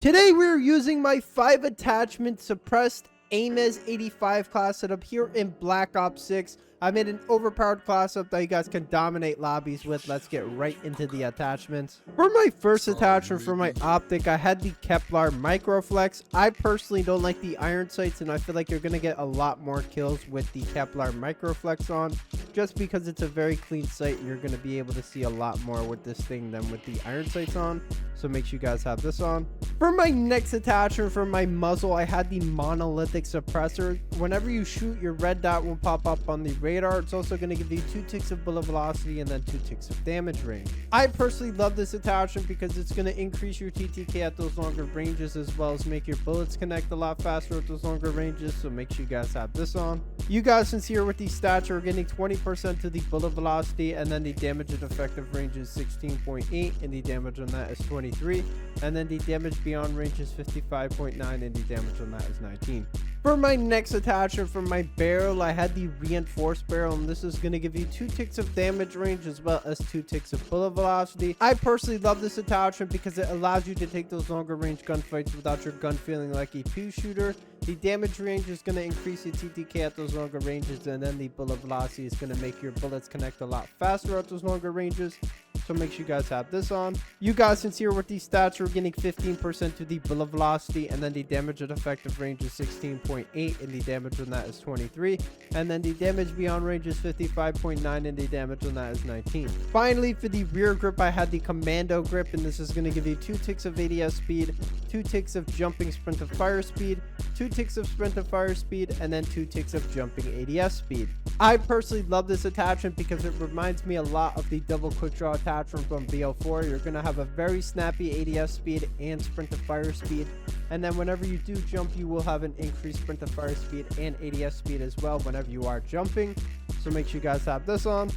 Today we're using my 5 attachment suppressed Ames 85 class setup here in Black Ops 6. I made an overpowered class up that you guys can dominate lobbies with. Let's get right into the attachments. For my first attachment for my optic, I had the Kevlar Microflex. I personally don't like the iron sights, and I feel like you're going to get a lot more kills with the Kevlar Microflex on, just because it's a very clean sight. You're going to be able to see a lot more with this thing than with the iron sights on, so make sure you guys have this on. For my next attachment for my muzzle, I had the monolithic suppressor. Whenever you shoot, your red dot will pop up on the radar. It's also going to give you 2 ticks of bullet velocity and then 2 ticks of damage range. I personally love this attachment because it's going to increase your TTK at those longer ranges, as well as make your bullets connect a lot faster at those longer ranges, so make sure you guys have this on. You guys, since here with these stats, are getting 20% to the bullet velocity, and then the damage and effective range is 16.8, and the damage on that is 23, and then the damage beyond range is 55.9, and the damage on that is 19. For my next attachment for my barrel, I had the reinforced barrel, and this is going to give you 2 ticks of damage range as well as 2 ticks of bullet velocity. I personally love this attachment because it allows you to take those longer range gunfights without your gun feeling like a 2-shooter. The damage range is going to increase your TTK at those longer ranges, and then the bullet velocity is going to make your bullets connect a lot faster at those longer ranges. So make sure you guys have this on. You guys, since here with these stats, we're getting 15% to the bullet velocity, and then the damage at effective range is 16.8, and the damage on that is 23, and then the damage beyond range is 55.9, and the damage on that is 19. Finally, for the rear grip, I had the commando grip, and this is going to give you 2 ticks of ADS speed, 2 ticks of jumping sprint of fire speed, 2 ticks of sprint of fire speed, and then 2 ticks of jumping ADS speed. I personally love this attachment because it reminds me a lot of the double quick draw attachment from BO4. You're going to have a very snappy ADS speed and sprint of fire speed, and then whenever you do jump, you will have an increased sprint of fire speed and ADS speed as well whenever you are jumping, so make sure you guys have this on.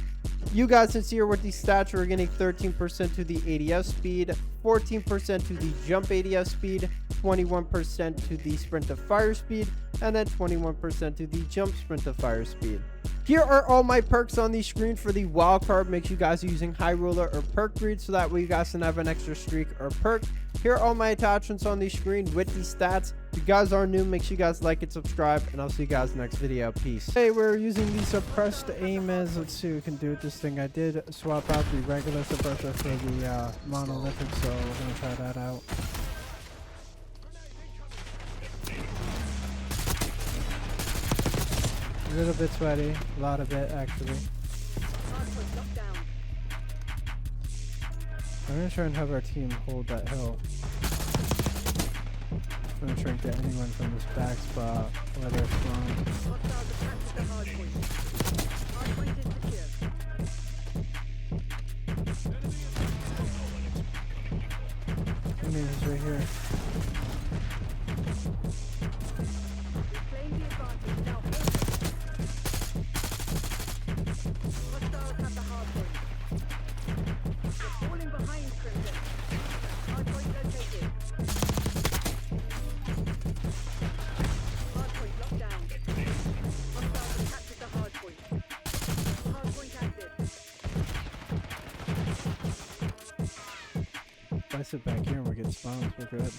You guys, since here with these stats, we're getting 13% to the ADS speed, 14% to the jump ADS speed, 21% to the sprint of fire speed, and then 21% to the jump sprint of fire speed. Here are all my perks on the screen for the wild card. Make sure you guys are using high roller or perk breed, so that way you guys can have an extra streak or perk. Here are all my attachments on the screen with these stats. If you guys are new, make sure you guys like and subscribe, and I'll see you guys next video. Peace. Hey, we're using the suppressed Ames. Let's see what we can do with this thing. I did swap out the regular suppressor for the monolithic, so we're gonna try that out. A little bit sweaty, a lot of it actually. I'm gonna try and have our team hold that hill. I'm gonna try and get anyone from this back spot where they're strong. Ames is right here. If I sit back here and we get spawns, we're good.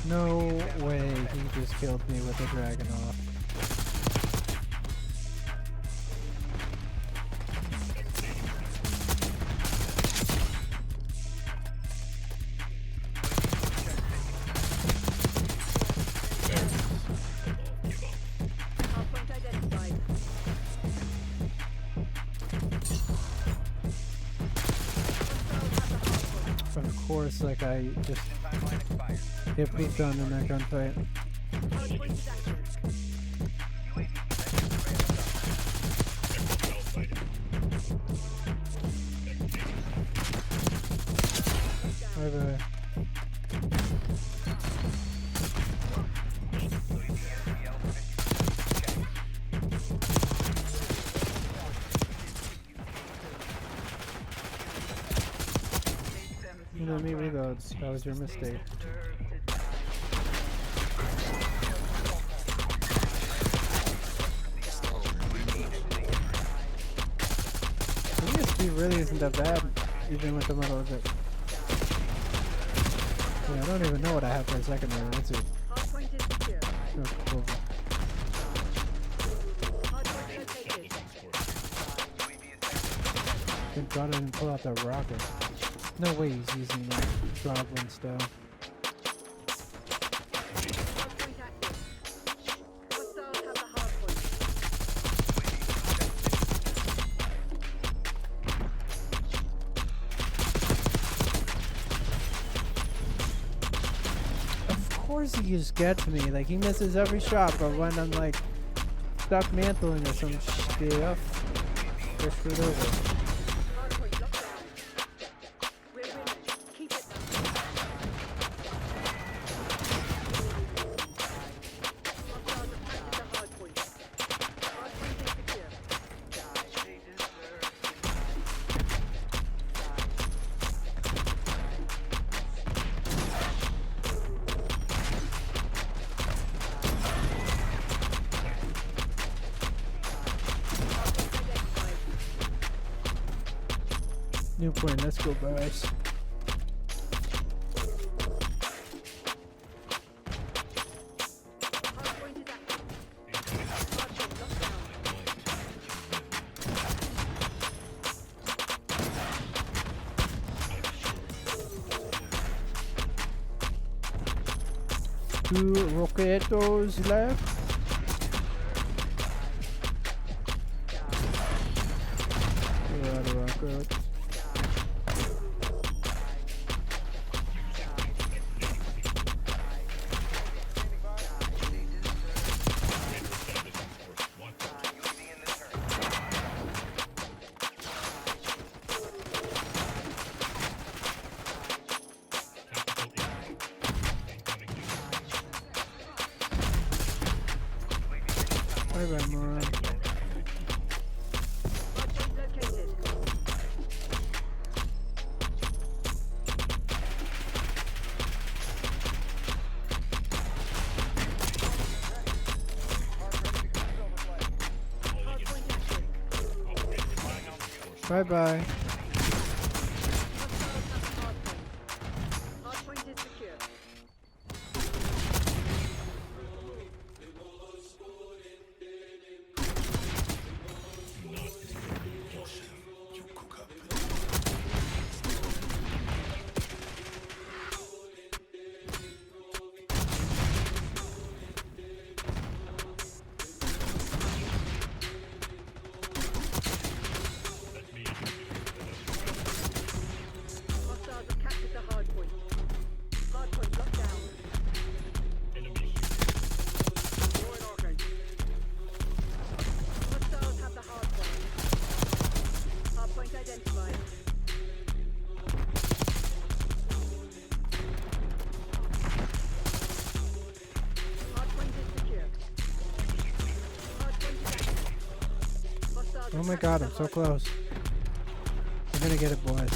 No way, he just killed me with a dragon off. Of course, like I just get pooped on in that gunfight. Bye bye. Let me reload. That was your mistake. The speed really isn't that bad, even with the middle of it. Yeah, I don't even know what I have for a second there. Let's see. Oh, cool. Thank God I didn't pull out that rocket. No way he's using the goblin style. Of course he just gets me. Like, he misses every shot, but when I'm like stuck mantling or some stuff, they're screwed over. New point, let's go, guys. Two roquetos left. Rockets. Bye-bye, moron. Bye-bye. Oh my God, I'm so close. We're gonna get it, boys.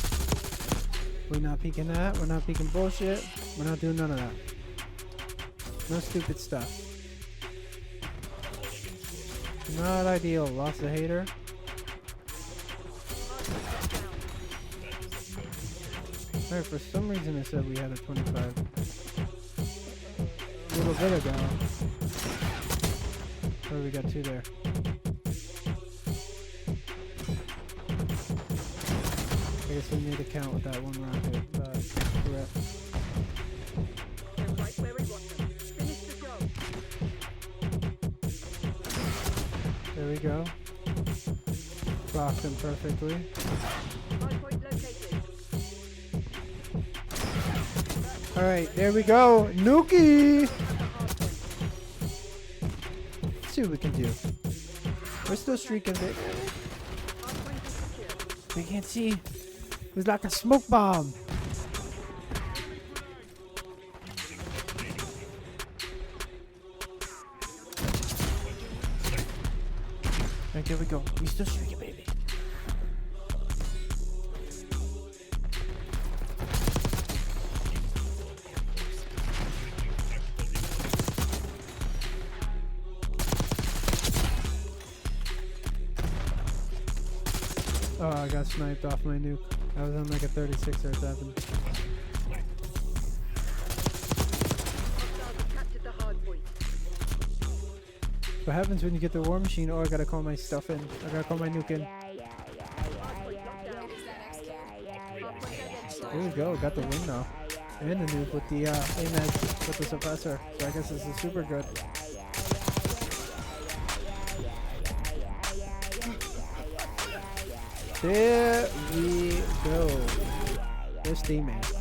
We're not peeking that. We're not peeking bullshit. We're not doing none of that. No stupid stuff. Not ideal. Lost a hater. Alright, for some reason it said we had a 25. A little bit ago. Oh, we got two there. I guess we need to count with that one rocket. Correct. Right where we want them. Finish the job. There we go. Blocked him perfectly. Hardpoint located. Alright, there we go. Nuki! Let's see what we can do. We're still streaking, baby. Hardpoint is secure. We can't see. It was like a smoke bomb. Alright, there we go. We still streaking, baby. Oh, I got sniped off my nuke. I was on like a 36 or 7. Hostiles have captured the hard point. What happens when you get the war machine? Oh, I gotta call my stuff in. I gotta call my nuke in. Hard point locked down. Halfway there. There we go. Got the win now. And the nuke with the Ames with the suppressor. So I guess this is super good. There we go. There's teammate.